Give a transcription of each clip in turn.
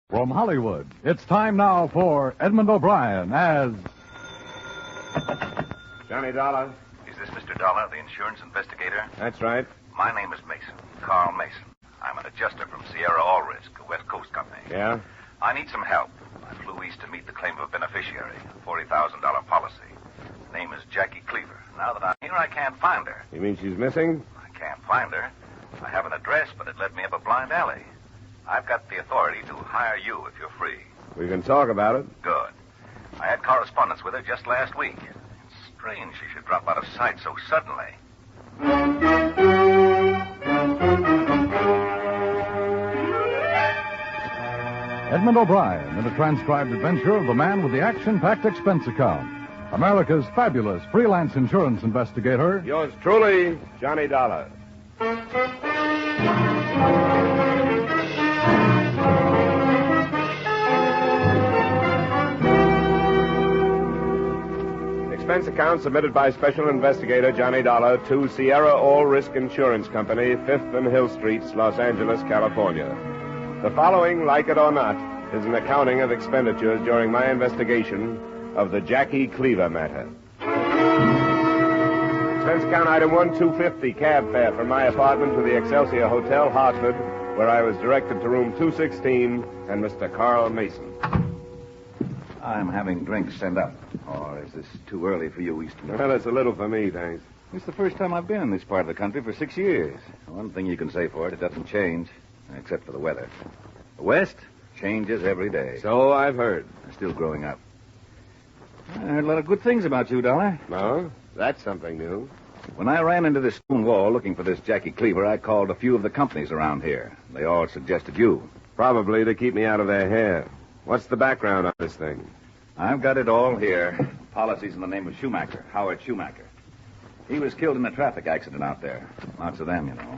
From Hollywood, it's time now for Edmund O'Brien as... Johnny Dollar. Is this Mr. Dollar, the insurance investigator? That's right. My name is Mason, Carl Mason. I'm an adjuster from Sierra All Risk, a West Coast company. Yeah? I need some help. I flew east to meet the claim of a beneficiary, a $40,000 policy. Her name is Jackie Cleaver. Now that I'm here, I can't find her. You mean she's missing? I can't find her. I have an address, but it led me up a blind alley. I've got the authority to hire you if you're free. We can talk about it. Good. I had correspondence with her just last week. It's strange she should drop out of sight so suddenly. Edmund O'Brien in a transcribed adventure of the man with the action-packed expense account. America's fabulous freelance insurance investigator. Yours truly, Johnny Dollar. Expense account submitted by Special Investigator Johnny Dollar to Sierra All Risk Insurance Company, 5th and Hill Streets, Los Angeles, California. The following, like it or not, is an accounting of expenditures during my investigation of the Jackie Cleaver matter. Expense account item 1250, cab fare from my apartment to the Excelsior Hotel, Hartford, where I was directed to room 216 and Mr. Carl Mason. I'm having drinks sent up. Or is this too early for you, Eastman? Well, it's a little for me, thanks. It's the first time I've been in this part of the country for 6 years. One thing you can say for it, it doesn't change, except for the weather. The West changes every day. So I've heard. I'm still growing up. I heard a lot of good things about you, Dollar. No? That's something new. When I ran into this stone wall looking for this Jackie Cleaver, I called a few of the companies around here. They all suggested you. Probably to keep me out of their hair. What's the background on this thing? I've got it all here. Policies in the name of Schumacher, Howard Schumacher. He was killed in a traffic accident out there. Lots of them, you know.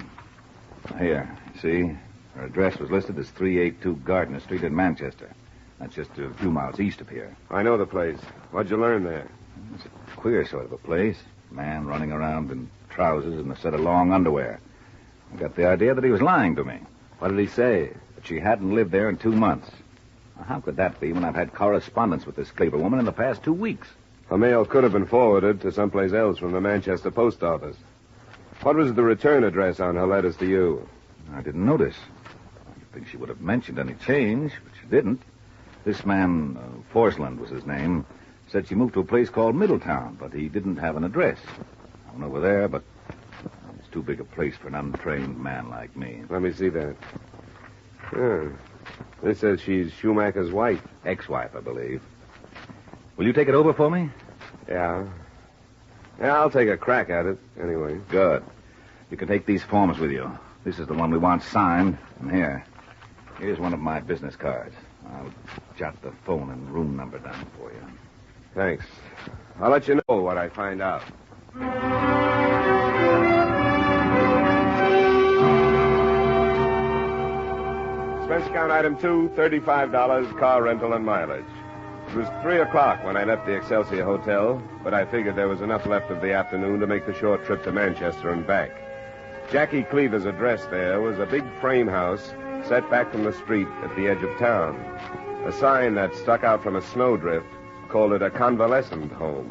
Here, see? Her address was listed as 382 Gardner Street in Manchester. That's just a few miles east of here. I know the place. What'd you learn there? It's a queer sort of a place. A man running around in trousers and a set of long underwear. I got the idea that he was lying to me. What did he say? That she hadn't lived there in 2 months. Now, how could that be when I've had correspondence with this Cleaver woman in the past 2 weeks? The mail could have been forwarded to someplace else from the Manchester post office. What was the return address on her letters to you? I didn't notice. I think she would have mentioned any change, but she didn't. This man, Forsland was his name, said she moved to a place called Middletown, but he didn't have an address. I went over there, but it's too big a place for an untrained man like me. Let me see that. This says she's Schumacher's wife. Ex-wife, I believe. Will you take it over for me? Yeah. Yeah, I'll take a crack at it, anyway. Good. You can take these forms with you. This is the one we want signed. And here's one of my business cards. I'll jot the phone and room number down for you. Thanks. I'll let you know what I find out. Expense account item 2, $35, car rental and mileage. It was 3 o'clock when I left the Excelsior Hotel, but I figured there was enough left of the afternoon to make the short trip to Manchester and back. Jackie Cleaver's address there was a big frame house set back from the street at the edge of town. A sign that stuck out from a snowdrift called it a convalescent home.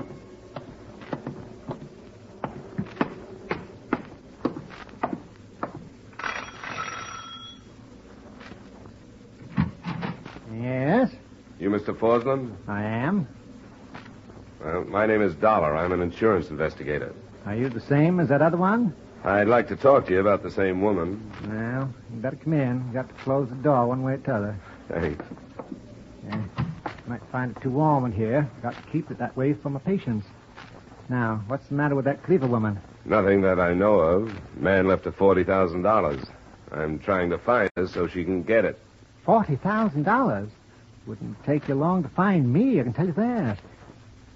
Yes? You Mr. Forsland? I am. Well, my name is Dollar. I'm an insurance investigator. Are you the same as that other one? I'd like to talk to you about the same woman. Well, you better come in. You got to close the door one way or t'other. Thanks. Yeah. Might find it too warm in here. Got to keep it that way for my patients. Now, what's the matter with that Cleaver woman? Nothing that I know of. Man left her $40,000. I'm trying to find her so she can get it. $40,000? Wouldn't take you long to find me, I can tell you that.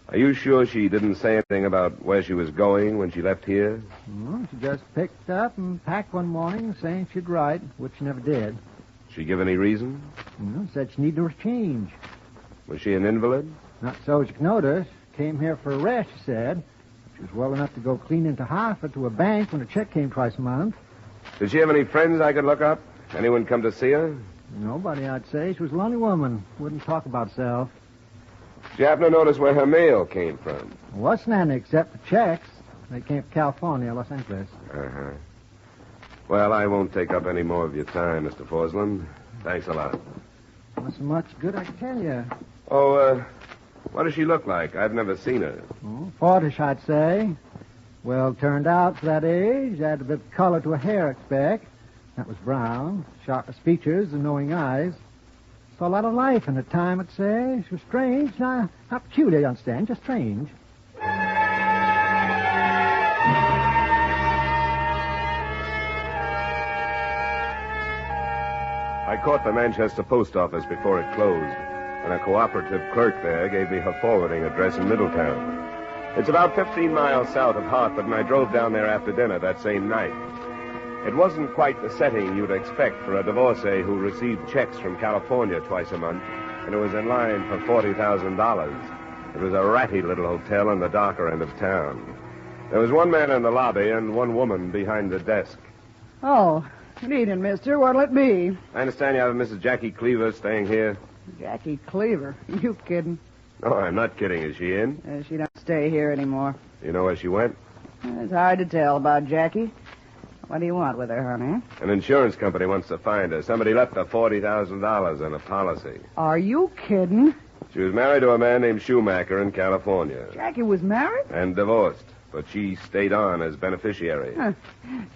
Are you sure she didn't say anything about where she was going when she left here? Well, she just picked up and packed one morning saying she'd write, which she never did. She give any reason? Said she needed a change. Was she an invalid? Not so as you can notice. Came here for a rest, she said. She was well enough to go clean into Hartford to a bank when a check came twice a month. Did she have any friends I could look up? Anyone come to see her? Nobody, I'd say. She was a lonely woman. Wouldn't talk about herself. Did you happen to notice where her mail came from? Wasn't any except the checks. They came from California, Los Angeles. Uh-huh. Well, I won't take up any more of your time, Mr. Forsland. Thanks a lot. Not so much good, I can tell you. Oh, what does she look like? I've never seen her. Oh, 40-ish, I'd say. Well turned out for that age. Add a bit of color to her hair, I expect. That was brown. Sharpest features and knowing eyes. Saw a lot of life in her time, I'd say. She was strange. Not peculiar, you understand, just strange. I caught the Manchester post office before it closed, and a cooperative clerk there gave me her forwarding address in Middletown. It's about 15 miles south of Hartford, and I drove down there after dinner that same night. It wasn't quite the setting you'd expect for a divorcee who received checks from California twice a month, and who was in line for $40,000. It was a ratty little hotel in the darker end of town. There was one man in the lobby and one woman behind the desk. Oh, good evening, mister. What'll it be? I understand you have Mrs. Jackie Cleaver staying here. Jackie Cleaver. You kidding? No, I'm not kidding. Is she in? She don't stay here anymore. You know where she went? It's hard to tell about Jackie. What do you want with her, honey? An insurance company wants to find her. Somebody left her $40,000 in a policy. Are you kidding? She was married to a man named Schumacher in California. Jackie was married? And divorced. But she stayed on as beneficiary. Huh.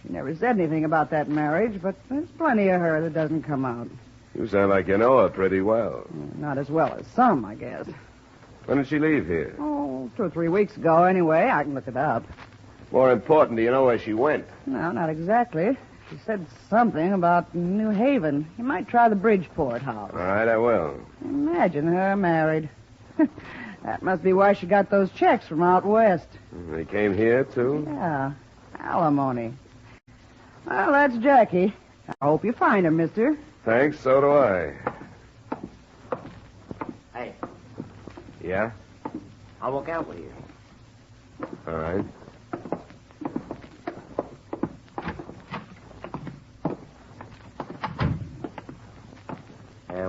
She never said anything about that marriage, but there's plenty of her that doesn't come out. You sound like you know her pretty well. Not as well as some, I guess. When did she leave here? Oh, 2 or 3 weeks ago, anyway. I can look it up. More important, do you know where she went? No, not exactly. She said something about New Haven. You might try the Bridgeport house. All right, I will. Imagine her married. That must be why she got those checks from out west. They came here, too? Yeah, alimony. Well, that's Jackie. I hope you find her, mister. Thanks, so do I. Hey, Yeah? I'll walk out with you. All right.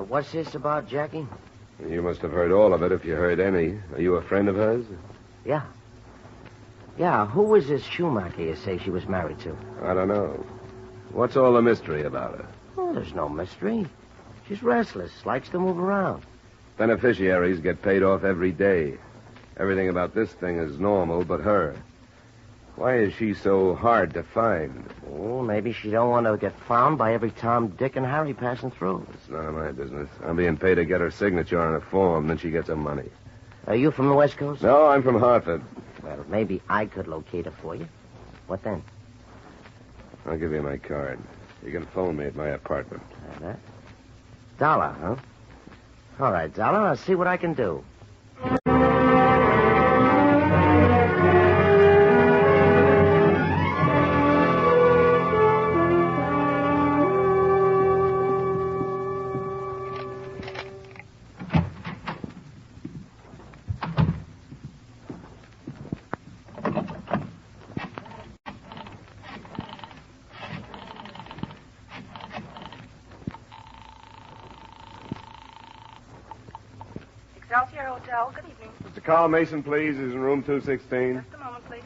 What's this about, Jackie? You must have heard all of it if you heard any. Are you a friend of hers? Yeah. Yeah, who was this Schumacher you say she was married to? I don't know. What's all the mystery about her? Oh, there's no mystery. She's restless, likes to move around. Beneficiaries get paid off every day. Everything about this thing is normal but her. Why is she so hard to find? Oh, maybe she don't want to get found by every Tom, Dick, and Harry passing through. It's none of my business. I'm being paid to get her signature on a form, then she gets her money. Are you from the West Coast? No, I'm from Hartford. Well, maybe I could locate her for you. What then? I'll give you my card. You can phone me at my apartment. That? Dollar, huh? All right, Dollar, I'll see what I can do. Excelsior Hotel, good evening. Mr. Carl Mason, please, is in room 216. Just a moment, please.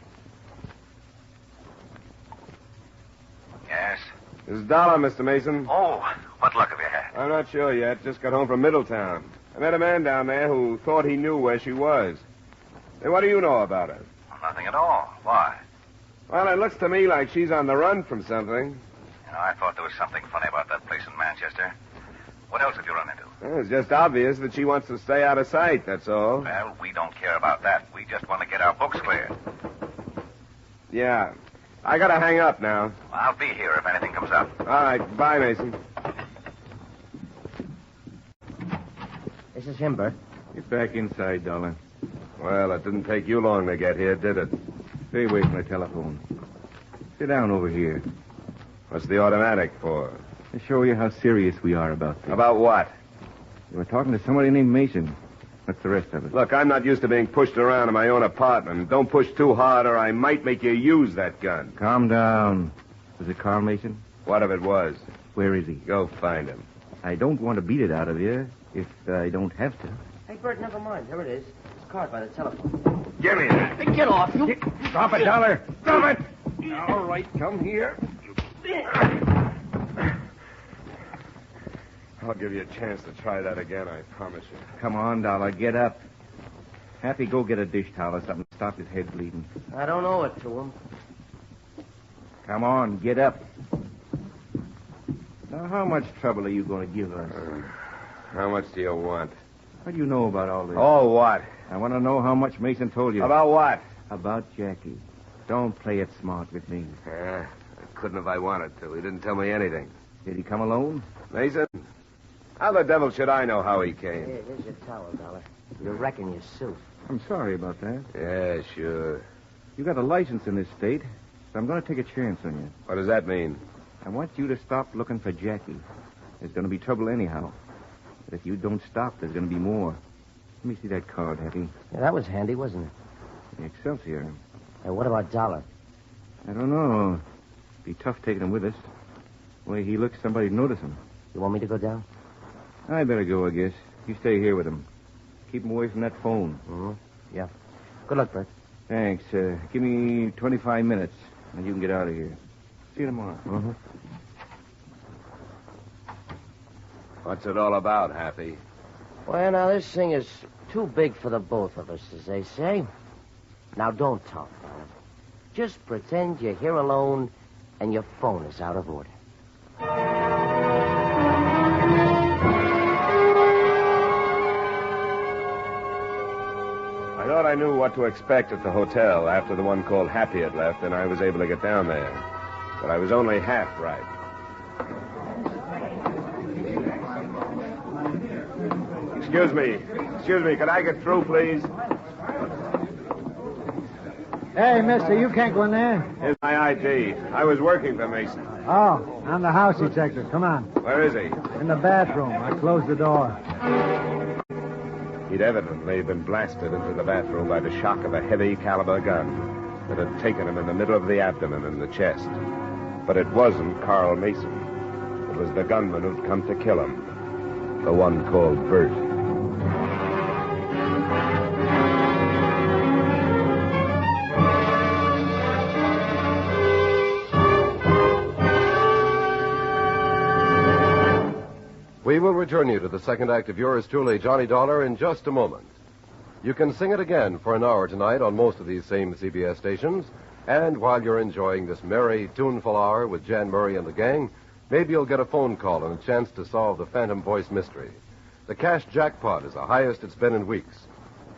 Yes? This is Dollar, Mr. Mason. Oh, what luck have you had? I'm not sure yet. Just got home from Middletown. I met a man down there who thought he knew where she was. Hey, what do you know about her? Nothing at all. Why? Well, it looks to me like she's on the run from something. You know, I thought there was something funny about that place in Manchester. What else have you run into? Well, it's just obvious that she wants to stay out of sight, that's all. Well, we don't care about that. We just want to get our books clear. Yeah. I gotta hang up now. I'll be here if anything comes up. All right. Bye, Mason. This is him, Bert. Get back inside, Dollar. Well, it didn't take you long to get here, did it? Stay away from the telephone. Sit down over here. What's the automatic for? To show you how serious we are about this. About what? You were talking to somebody named Mason. What's the rest of it? Look, I'm not used to being pushed around in my own apartment. Don't push too hard or I might make you use that gun. Calm down. Was it Carl Mason? What if it was? Where is he? Go find him. I don't want to beat it out of you if I don't have to. Hey, Bert, never mind. Here it is. It's card by the telephone. Give me that. Hey, get off, you... Drop it, Dollar. Drop it. All right, come here. I'll give you a chance to try that again, I promise you. Come on, Dollar, get up. Happy, go get a dish towel or something to stop his head bleeding. I don't owe it to him. Come on, get up. Now, how much trouble are you going to give us? How much do you want? What do you know about all this? Oh, what? I want to know how much Mason told you. About what? About Jackie. Don't play it smart with me. I couldn't if I wanted to. He didn't tell me anything. Did he come alone? Mason, how the devil should I know how he came? Here's your towel, Dollar. You're wrecking your suit. I'm sorry about that. Yeah, sure. You got a license in this state, so I'm going to take a chance on you. What does that mean? I want you to stop looking for Jackie. There's going to be trouble anyhow. But if you don't stop, there's going to be more. Let me see that card, Happy. Yeah, that was handy, wasn't it? The Excelsior. Hey, what about Dollar? I don't know. Be tough taking him with us. The way he looks, somebody'd notice him. You want me to go down? I better go, I guess. You stay here with him. Keep him away from that phone. Mm-hmm. Yeah. Good luck, Bert. Thanks. Give me 25 minutes, and you can get out of here. See you tomorrow. Mm-hmm. What's it all about, Happy? Well, now, this thing is too big for the both of us, as they say. Now, don't talk about it. Just pretend you're here alone and your phone is out of order. I thought I knew what to expect at the hotel after the one called Happy had left, and I was able to get down there. But I was only half right. Excuse me. Could I get through, please? Hey, mister, you can't go in there. Here's my ID. I was working for Mason. Oh, I'm the house detective. Come on. Where is he? In the bathroom. I closed the door. He'd evidently been blasted into the bathroom by the shock of a heavy caliber gun that had taken him in the middle of the abdomen and the chest. But it wasn't Carl Mason. It was the gunman who'd come to kill him. The one called Bert. We will return you to the second act of yours truly, Johnny Dollar, in just a moment. You can sing it again for an hour tonight on most of these same CBS stations. And while you're enjoying this merry, tuneful hour with Jan Murray and the gang, maybe you'll get a phone call and a chance to solve the Phantom Voice mystery. The cash jackpot is the highest it's been in weeks.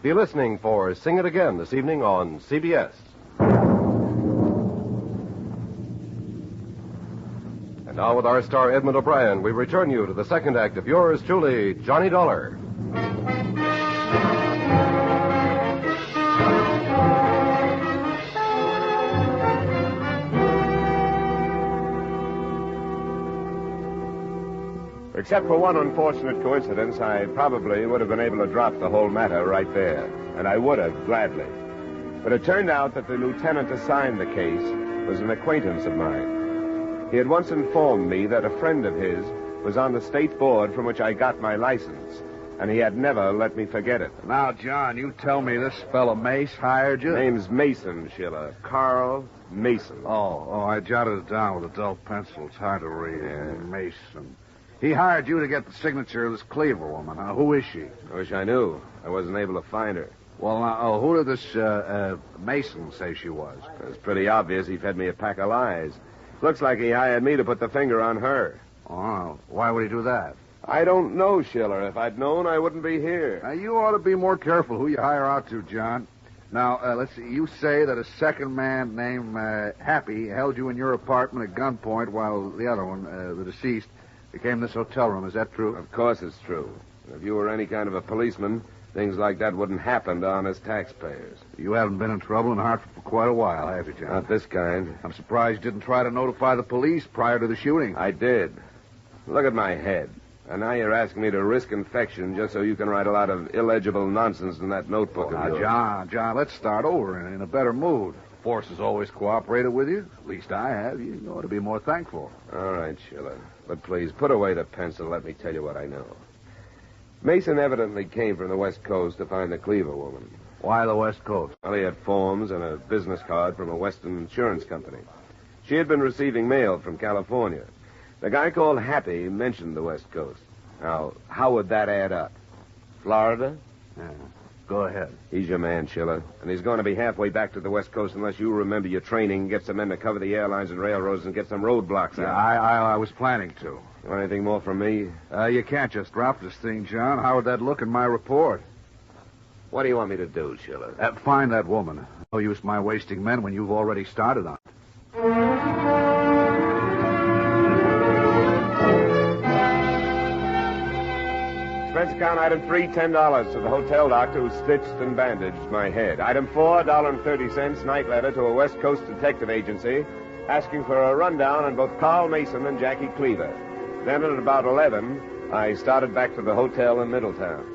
Be listening for Sing It Again this evening on CBS. And now with our star Edmund O'Brien, we return you to the second act of yours truly, Johnny Dollar. Except for one unfortunate coincidence, I probably would have been able to drop the whole matter right there. And I would have, gladly. But it turned out that the lieutenant assigned the case was an acquaintance of mine. He had once informed me that a friend of his was on the state board from which I got my license, and he had never let me forget it. Now, John, you tell me this fellow Mace hired you? Name's Mason, Schiller. Carl Mason. Oh, I jotted it down with a dull pencil. It's hard to read. Mason. He hired you to get the signature of this Cleaver woman. Now, who is she? I wish I knew. I wasn't able to find her. Well, now, who did this Mason say she was? It was pretty obvious he fed me a pack of lies. Looks like he hired me to put the finger on her. Oh, why would he do that? I don't know, Schiller. If I'd known, I wouldn't be here. Now, you ought to be more careful who you hire out to, John. Now, let's see. You say that a second man named Happy held you in your apartment at gunpoint while the other one, the deceased, became this hotel room. Is that true? Of course it's true. If you were any kind of a policeman, things like that wouldn't happen to honest taxpayers. You haven't been in trouble in Hartford for quite a while, have you, John? Not this kind. I'm surprised you didn't try to notify the police prior to the shooting. I did. Look at my head. And now you're asking me to risk infection just so you can write a lot of illegible nonsense in that notebook of yours. Now, John, let's start over in a better mood. force has always cooperated with you. At least I have. You ought to be more thankful. All right, Schiller. But please, put away the pencil. Let me tell you what I know. Mason evidently came from the West Coast to find the Cleaver woman. Why the West Coast? Well, he had forms and a business card from a Western insurance company. She had been receiving mail from California. The guy called Happy mentioned the West Coast. Now, how would that add up? Florida? Yeah. Go ahead. He's your man, Schiller. And he's going to be halfway back to the West Coast unless you remember your training, get some men to cover the airlines and railroads, and get some roadblocks out. I was planning to. You want anything more from me? You can't just drop this thing, John. How would that look in my report? What do you want me to do, Schiller? Find that woman. No use my wasting men when you've already started on it. Expense account item 3, $10 to the hotel doctor who stitched and bandaged my head. Item 4, $1.30, night letter to a West Coast detective agency asking for a rundown on both Carl Mason and Jackie Cleaver. Then at about 11, I started back to the hotel in Middletown.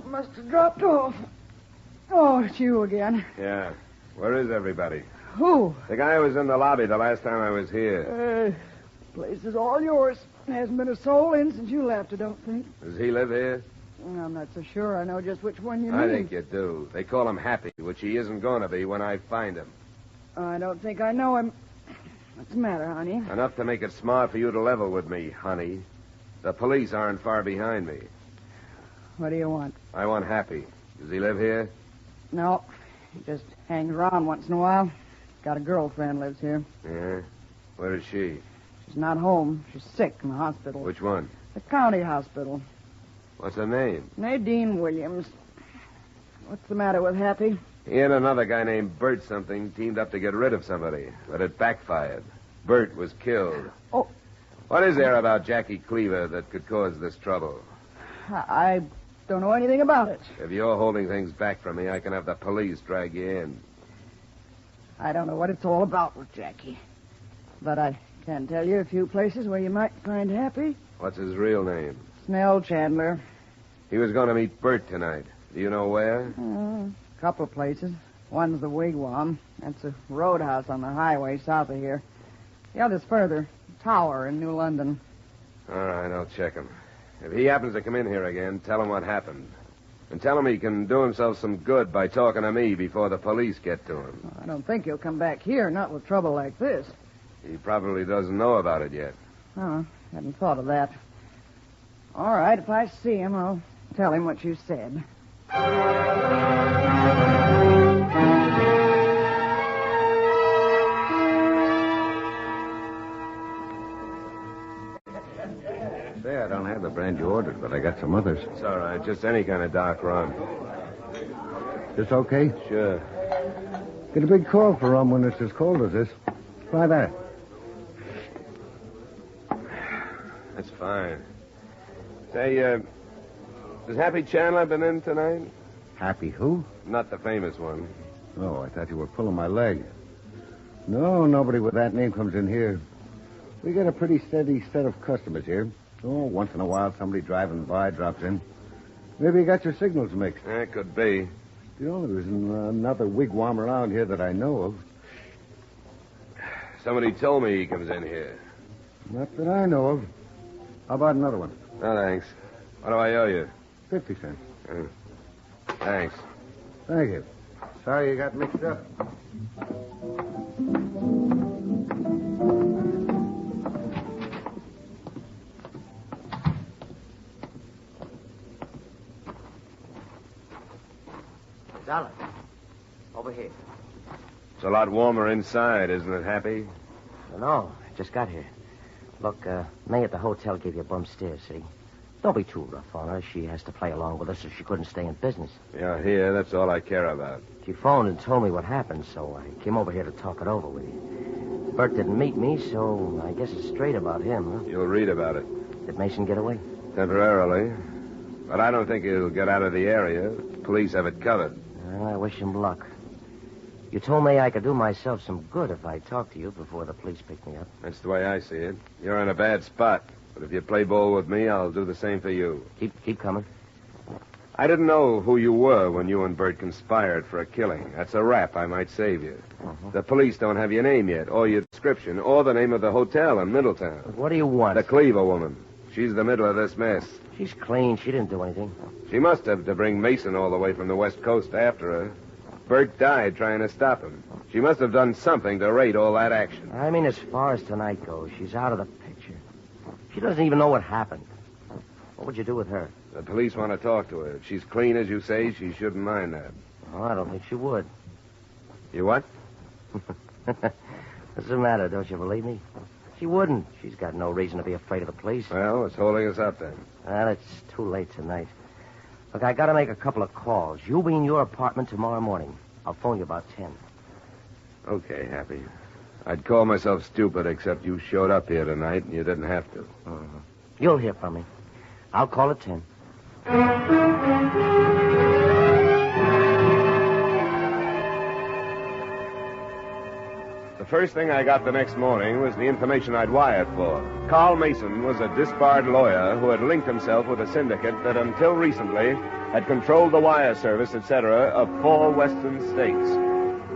Must have dropped off. Oh, it's you again. Yeah. Where is everybody? Who? The guy who was in the lobby the last time I was here. Place is all yours. Hasn't been a soul in since you left, I don't think. Does he live here? I'm not so sure I know just which one you mean. I think you do. They call him Happy, which he isn't going to be when I find him. I don't think I know him. What's the matter, honey? Enough to make it smart for you to level with me, honey. The police aren't far behind me. What do you want? I want Happy. Does he live here? No. He just hangs around once in a while. Got a girlfriend lives here. Yeah? Where is she? She's not home. She's sick in the hospital. Which one? The county hospital. What's her name? Nadine Williams. What's the matter with Happy? He and another guy named Bert something teamed up to get rid of somebody, but it backfired. Bert was killed. Oh. What is there about Jackie Cleaver that could cause this trouble? I don't know anything about it. If you're holding things back from me, I can have the police drag you in. I don't know what it's all about with Jackie. But I can tell you a few places where you might find Happy. What's his real name? Snell Chandler. He was going to meet Bert tonight. Do you know where? A couple of places. One's the Wigwam. That's a roadhouse on the highway south of here. The other's further. Tower in New London. All right, I'll check him. If he happens to come in here again, tell him what happened. And tell him he can do himself some good by talking to me before the police get to him. Well, I don't think he'll come back here, not with trouble like this. He probably doesn't know about it yet. Oh, hadn't thought of that. All right, if I see him, I'll tell him what you said. Say, I don't have the brand you ordered, but I got some others. It's all right. Just any kind of dark rum. This okay? Sure. Get a big call for rum when it's as cold as this. Try that. That's fine. Say, has Happy Chandler been in tonight? Happy who? Not the famous one. Oh, I thought you were pulling my leg. No, nobody with that name comes in here. We get a pretty steady set of customers here. Oh, once in a while, somebody driving by drops in. Maybe you got your signals mixed. That could be. The only reason another wigwam around here that I know of. Somebody told me he comes in here. Not that I know of. How about another one? No, thanks. What do I owe you? 50 cents. Thanks. Thank you. Sorry you got mixed up. Dollar. Over here. It's a lot warmer inside, isn't it, Happy? No, I just got here. Look, May at the hotel gave you a bum steer, see? Don't be too rough on her. She has to play along with us or she couldn't stay in business. You're here. That's all I care about. She phoned and told me what happened, so I came over here to talk it over with you. Bert didn't meet me, so I guess it's straight about him, huh? You'll read about it. Did Mason get away? Temporarily. But I don't think he'll get out of the area. Police have it covered. Well, I wish him luck. You told me I could do myself some good if I talked to you before the police pick me up. That's the way I see it. You're in a bad spot. But if you play ball with me, I'll do the same for you. Keep coming. I didn't know who you were when you and Bert conspired for a killing. That's a rap. I might save you. Uh-huh. The police don't have your name yet, or your description, or the name of the hotel in Middletown. What do you want? The Cleaver woman. She's the middle of this mess. She's clean. She didn't do anything. She must have to bring Mason all the way from the West Coast after her. Bert died trying to stop him. She must have done something to rate all that action. I mean, as far as tonight goes, she's out of the picture. She doesn't even know what happened. What would you do with her? The police want to talk to her. If she's clean, as you say, she shouldn't mind that. Oh, I don't think she would. You what? What's the matter? Don't you believe me? She wouldn't. She's got no reason to be afraid of the police. Well, it's holding us up then. Well, it's too late tonight. Look, I got to make a couple of calls. You'll be in your apartment tomorrow morning. I'll phone you about 10. Okay, Happy. I'd call myself stupid, except you showed up here tonight and you didn't have to. You'll hear from me. I'll call at 10. The first thing I got the next morning was the information I'd wired for. Carl Mason was a disbarred lawyer who had linked himself with a syndicate that until recently had controlled the wire service, etc., of 4 western states.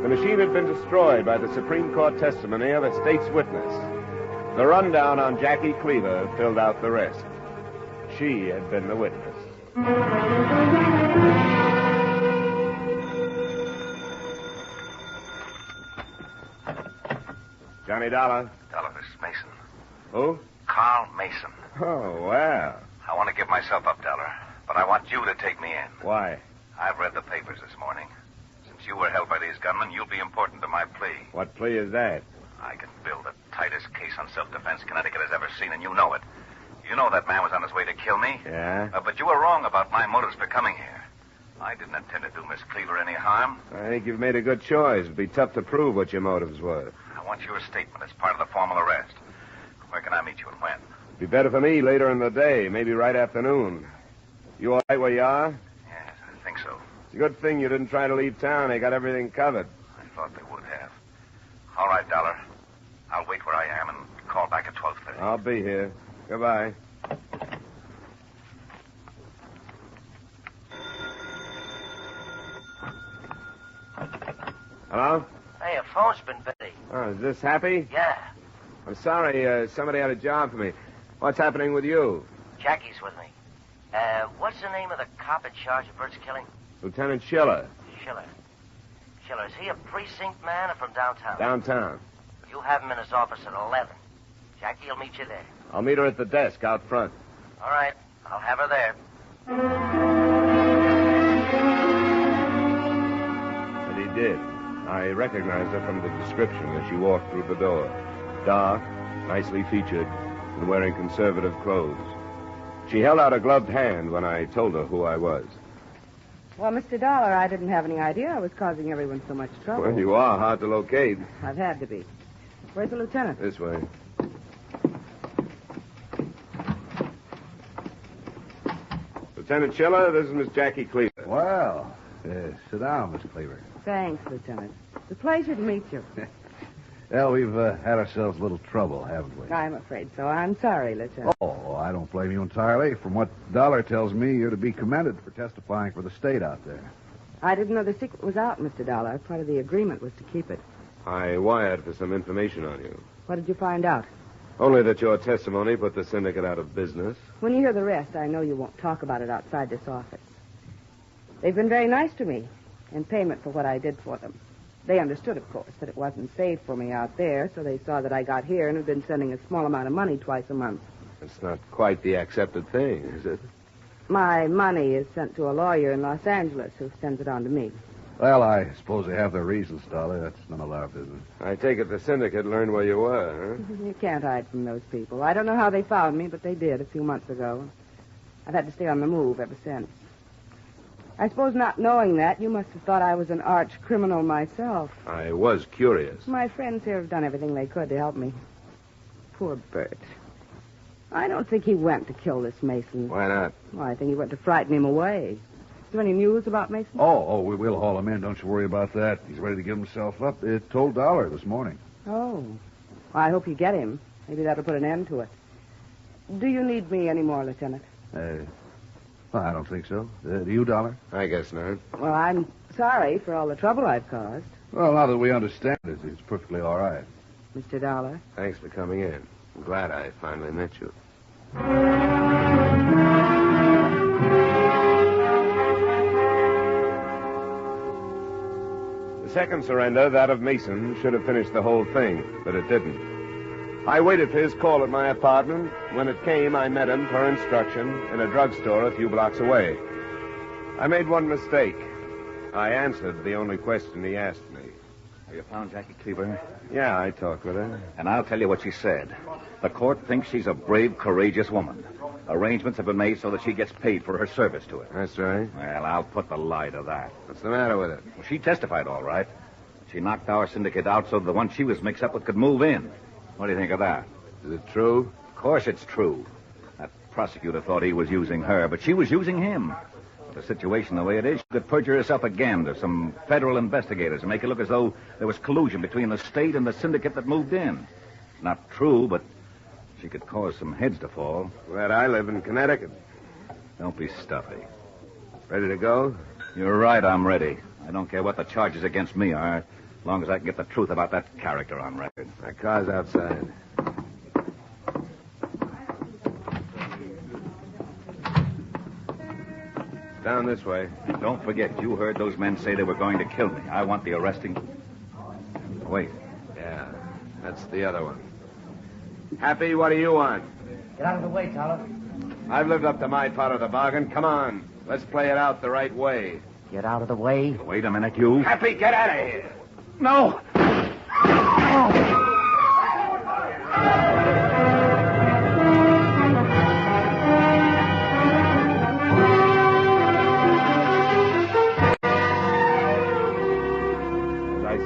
The machine had been destroyed by the Supreme Court testimony of a state's witness. The rundown on Jackie Cleaver filled out the rest. She had been the witness. Johnny Dollar. Dollar, this is Mason. Who? Carl Mason. Oh, well. I want to give myself up, Dollar, but I want you to take me in. Why? I've read the papers this morning. Since you were held by these gunmen, you'll be important to my plea. What plea is that? I can build the tightest case on self-defense Connecticut has ever seen, and you know it. You know that man was on his way to kill me. Yeah? But you were wrong about my motives for coming here. I didn't intend to do Miss Cleaver any harm. I think you've made a good choice. It'd be tough to prove what your motives were. I want your statement as part of the formal arrest. Where can I meet you and when? Be better for me later in the day, maybe right afternoon. You all right where you are? Yes, I think so. It's a good thing you didn't try to leave town. They got everything covered. I thought they would have. All right, Dollar. I'll wait where I am and call back at 12:30. I'll be here. Goodbye. Hello? Hey, your phone's been busy. Oh, is this Happy? Yeah. I'm sorry. Somebody had a job for me. What's happening with you? Jackie's with me. What's the name of the cop in charge of Bert's killing? Lieutenant Schiller. Schiller. Schiller, is he a precinct man or from downtown? Downtown. You have him in his office at 11. Jackie will meet you there. I'll meet her at the desk out front. All right. I'll have her there. And he did. I recognized her from the description as she walked through the door. Dark, nicely featured, and wearing conservative clothes. She held out a gloved hand when I told her who I was. Well, Mr. Dollar, I didn't have any idea I was causing everyone so much trouble. Well, you are hard to locate. I've had to be. Where's the lieutenant? This way. Lieutenant Schiller, this is Miss Jackie Cleaver. Well, sit down, Miss Cleaver. Thanks, Lieutenant. It's a pleasure to meet you. Well, we've had ourselves a little trouble, haven't we? I'm afraid so. I'm sorry, Lieutenant. Oh, I don't blame you entirely. From what Dollar tells me, you're to be commended for testifying for the state out there. I didn't know the secret was out, Mr. Dollar. Part of the agreement was to keep it. I wired for some information on you. What did you find out? Only that your testimony put the syndicate out of business. When you hear the rest, I know you won't talk about it outside this office. They've been very nice to me in payment for what I did for them. They understood, of course, that it wasn't safe for me out there, so they saw that I got here and have been sending a small amount of money twice a month. It's not quite the accepted thing, is it? My money is sent to a lawyer in Los Angeles who sends it on to me. Well, I suppose they have their reasons, Dollar. That's none of our business. I take it the syndicate learned where you were, huh? You can't hide from those people. I don't know how they found me, but they did a few months ago. I've had to stay on the move ever since. I suppose not knowing that, you must have thought I was an arch criminal myself. I was curious. My friends here have done everything they could to help me. Poor Bert. I don't think he went to kill this Mason. Why not? Well, I think he went to frighten him away. Is there any news about Mason? We'll haul him in. Don't you worry about that. He's ready to give himself up. It told Dollar this morning. Oh. Well, I hope you get him. Maybe that'll put an end to it. Do you need me anymore, Lieutenant? I don't think so. Do you, Dollar? I guess not. Well, I'm sorry for all the trouble I've caused. Well, now that we understand it, it's perfectly all right. Mr. Dollar. Thanks for coming in. I'm glad I finally met you. The second surrender, that of Mason, should have finished the whole thing, but it didn't. I waited for his call at my apartment. When it came, I met him, per instruction, in a drugstore a few blocks away. I made one mistake. I answered the only question he asked me. Have you found Jackie Cleaver? Yeah, I talked with her. And I'll tell you what she said. The court thinks she's a brave, courageous woman. Arrangements have been made so that she gets paid for her service to it. That's right. Well, I'll put the lie to that. What's the matter with it? Well, she testified all right. She knocked our syndicate out so the one she was mixed up with could move in. What do you think of that? Is it true? Of course it's true. That prosecutor thought he was using her, but she was using him. With the situation the way it is, she could perjure herself again to some federal investigators and make it look as though there was collusion between the state and the syndicate that moved in. It's not true, but she could cause some heads to fall. Glad I live in Connecticut. Don't be stuffy. Ready to go? You're right, I'm ready. I don't care what the charges against me are, as long as I can get the truth about that character on record. My car's outside. Down this way. Don't forget, you heard those men say they were going to kill me. I want the arresting. Wait. Yeah, that's the other one. Happy, what do you want? Get out of the way, Dollar. I've lived up to my part of the bargain. Come on. Let's play it out the right way. Get out of the way. Wait a minute, you. Happy, get out of here. No!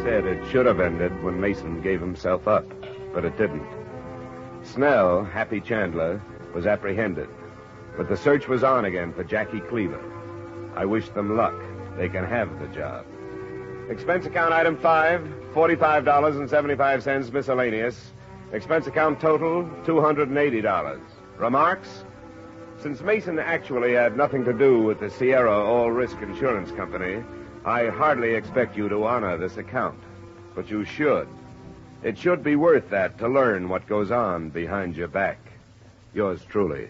It should have ended when Mason gave himself up, but it didn't. Snell, Happy Chandler, was apprehended, but the search was on again for Jackie Cleaver. I wish them luck. They can have the job. Expense account item 5, $45.75 miscellaneous. Expense account total, $280. Remarks? Since Mason actually had nothing to do with the Sierra All-Risk Insurance Company, I hardly expect you to honor this account. But you should. It should be worth that to learn what goes on behind your back. Yours truly,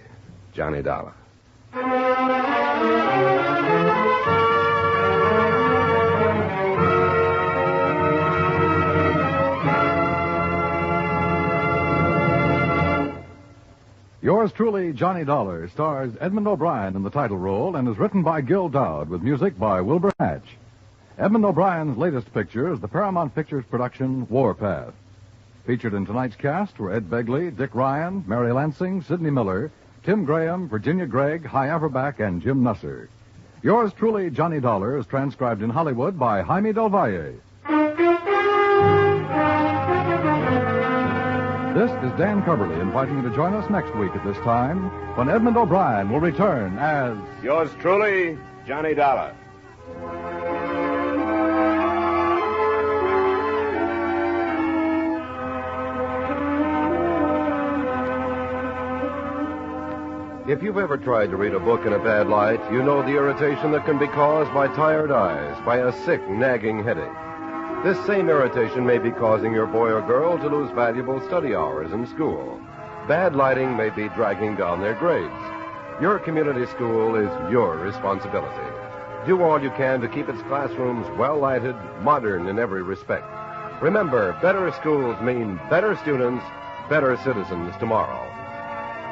Johnny Dollar. Yours truly, Johnny Dollar, stars Edmund O'Brien in the title role and is written by Gil Dowd with music by Wilbur Hatch. Edmund O'Brien's latest picture is the Paramount Pictures production Warpath. Featured in tonight's cast were Ed Begley, Dick Ryan, Mary Lansing, Sidney Miller, Tim Graham, Virginia Gregg, Hy Averback, and Jim Nusser. Yours truly, Johnny Dollar, is transcribed in Hollywood by Jaime Del Valle. This is Dan Coverly inviting you to join us next week at this time when Edmund O'Brien will return as... Yours truly, Johnny Dollar. If you've ever tried to read a book in a bad light, you know the irritation that can be caused by tired eyes, by a sick, nagging headache. This same irritation may be causing your boy or girl to lose valuable study hours in school. Bad lighting may be dragging down their grades. Your community school is your responsibility. Do all you can to keep its classrooms well-lighted, modern in every respect. Remember, better schools mean better students, better citizens tomorrow.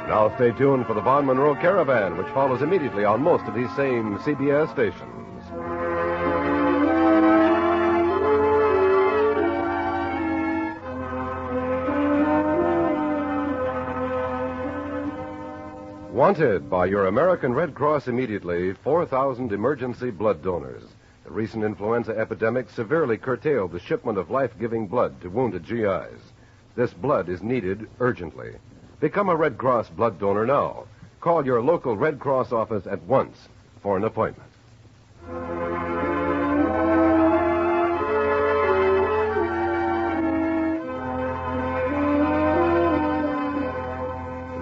Now stay tuned for the Von Monroe Caravan, which follows immediately on most of these same CBS stations. Wanted by your American Red Cross immediately, 4,000 emergency blood donors. The recent influenza epidemic severely curtailed the shipment of life-giving blood to wounded GIs. This blood is needed urgently. Become a Red Cross blood donor now. Call your local Red Cross office at once for an appointment.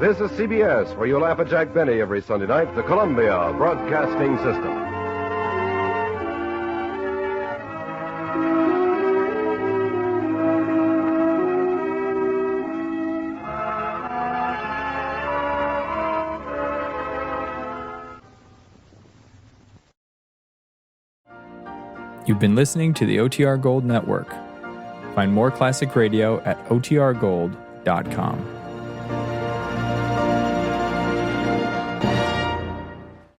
This is CBS, where you laugh at Jack Benny every Sunday night, the Columbia Broadcasting System. You've been listening to the OTR Gold Network. Find more classic radio at otrgold.com.